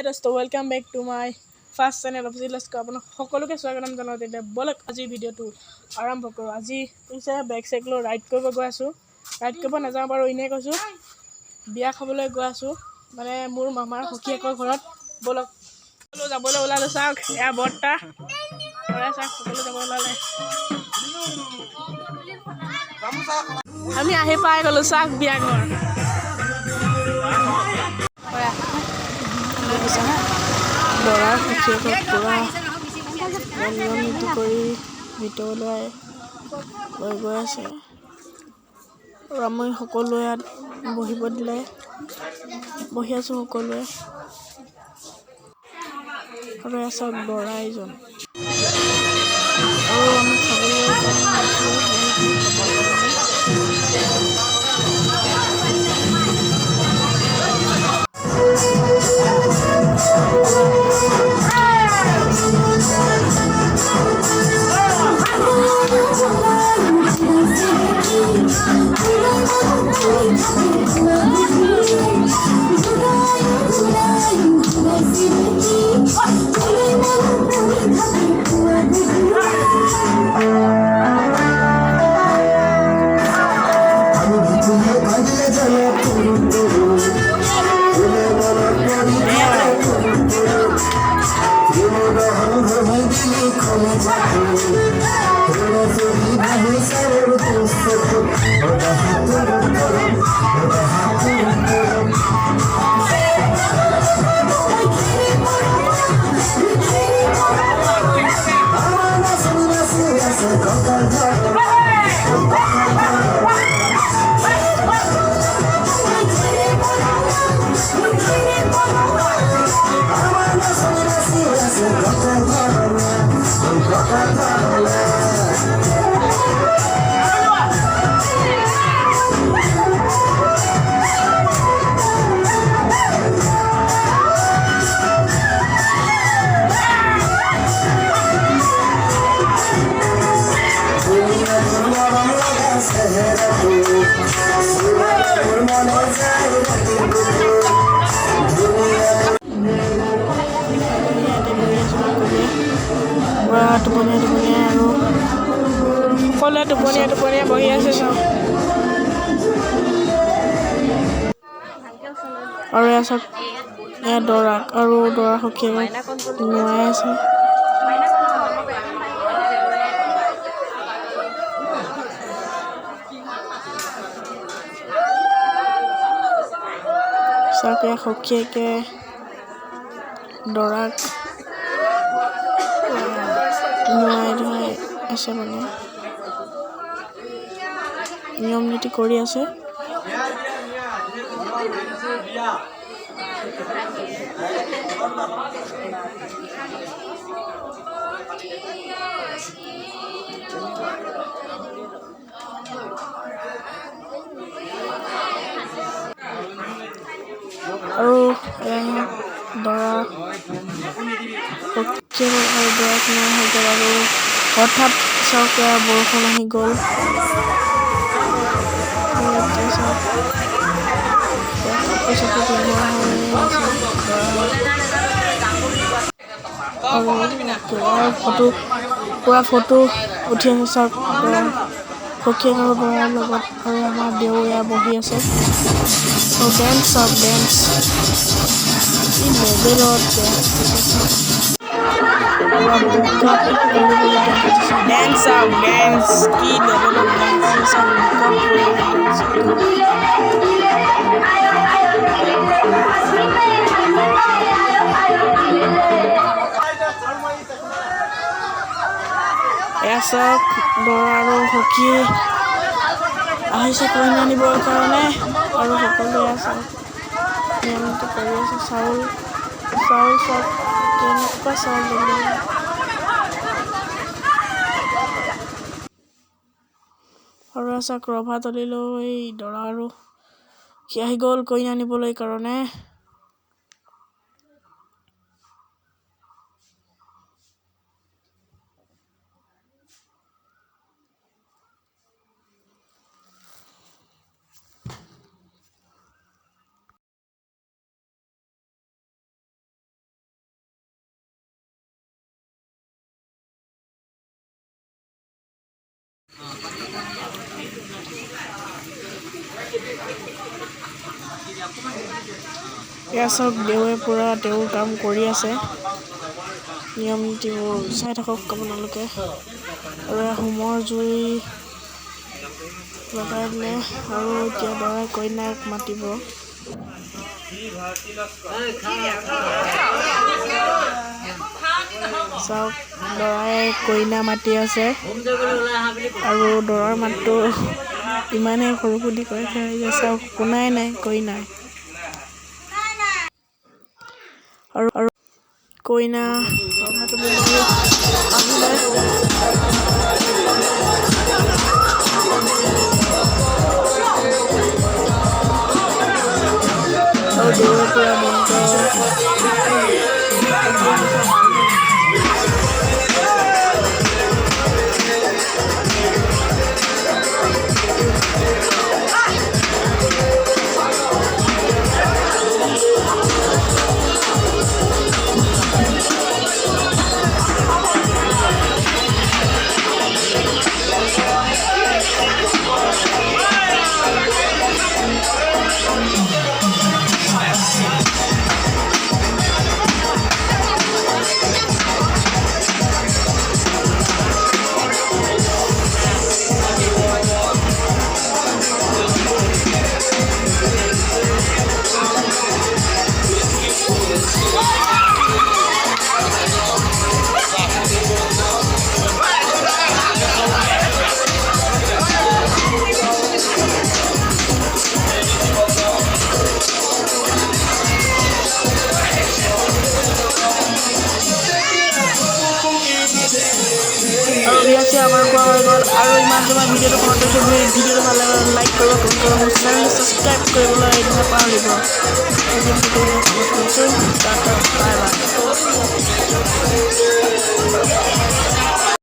দোস্ত welcome back to my first channel official লাস্কো আপোনাক সকলোকে স্বাগতম জনাওঁ। তেতিয়া বলক আজিৰ ভিডিঅ'টো আৰম্ভ কৰোঁ। আজি পিছে বেগ চেগ লৈ ৰাইড কৰিব গৈ আছোঁ। ৰাইড কৰিব নাযাওঁ বাৰু, এনেই কৈছোঁ। বিয়া খাবলৈ গৈ আছোঁ, মানে মোৰ মামাৰ সখীয়েকৰ ঘৰত। বলক সকলো যাবলৈ ওলালে। চাওক এয়া বৰ্তা, চাওক সকলো যাব ওলালে। আমি আহি পাই গ'লোঁ, চাওক বিয়া ঘৰ। দৰাৰ সখীয়েকক পূৰা নিয়ম নীতি কৰি ভিতৰলৈ লৈ গৈ আছে আৰু আমি সকলোৱে ইয়াত বহিব দিলে বহি আছোঁ সকলোৱে। আৰু এয়া চাওক দৰা এজন, আৰু আমি খাবলৈ টোপনীয়া আৰু সকলোৱে টোপনীয়া বহি আছে চাওক। আৰু এয়া চাওক, এয়া দৰাক আৰু দৰা সখীয়েকক নোৱাই আছে। চাওক এয়া সখীয়েকে দৰাক নোৱাই ধুৱাই আছে, মানে নিয়ম নীতি কৰি আছে। আৰু দৰা সখীয়েক আৰু দৰাক নোৱাই হৈ গ'ল, আৰু হঠাৎ চাওক বৰষুণ আহি গ'ল। পুৰা ফটো উঠি আছে চাওক সখীয়েক আৰু দৰাৰ লগত, আৰু আমাৰ দেউৰীয়া বহি আছে। ডেন্স চাওক, ডেন্স কি লেভেলত ডেন্স কি লেভেলত ডেন্স এয়া চাওক দৰা আৰু সখী আহিছে কইনা নিবৰ কাৰণে, আৰু সকলোৱে চাওক নিয়ম নীতি কৰি আছে। চাউল চাওক কেনেকুৱা চাউল দিলে, আৰু চাওক ৰভাতলিলৈ দৰা আৰু সি আহি গ'ল কইনা নিবলৈ কাৰণে। এয়া চাওক দেউৱে পুৰা তেওঁৰ কাম কৰি আছে। নিয়ম নীতিবোৰ চাই থাকক আপোনালোকে। আৰু এয়া হোমৰ জুই লগাই দিলে আৰু এতিয়া দৰাই কইনাক মাতিব। চাওক দৰাই কইনা মাতি আছে আৰু দৰাৰ মাতটো ইমানেই সৰু বুলি কৈছে যে চাওক শুনাই নাই কইনাই। আৰু কইনা ৰভা তুলিবলৈ আহিলে। আৰু দেউৰে পুৰা মন্ত্ৰ আৰু বিয়া চিয়া আমাৰ খোৱা হৈ গ'ল। আৰু ইমান তোমাৰ ভিডিঅ'টো কৰোঁতে ভিডিঅ'টো ভাল লাগে লাইক কৰিব, কমেণ্ট কৰিব, মোৰ চেনেলটো ছাবস্ক্ৰাইব কৰিবলৈ নাপাহৰিব।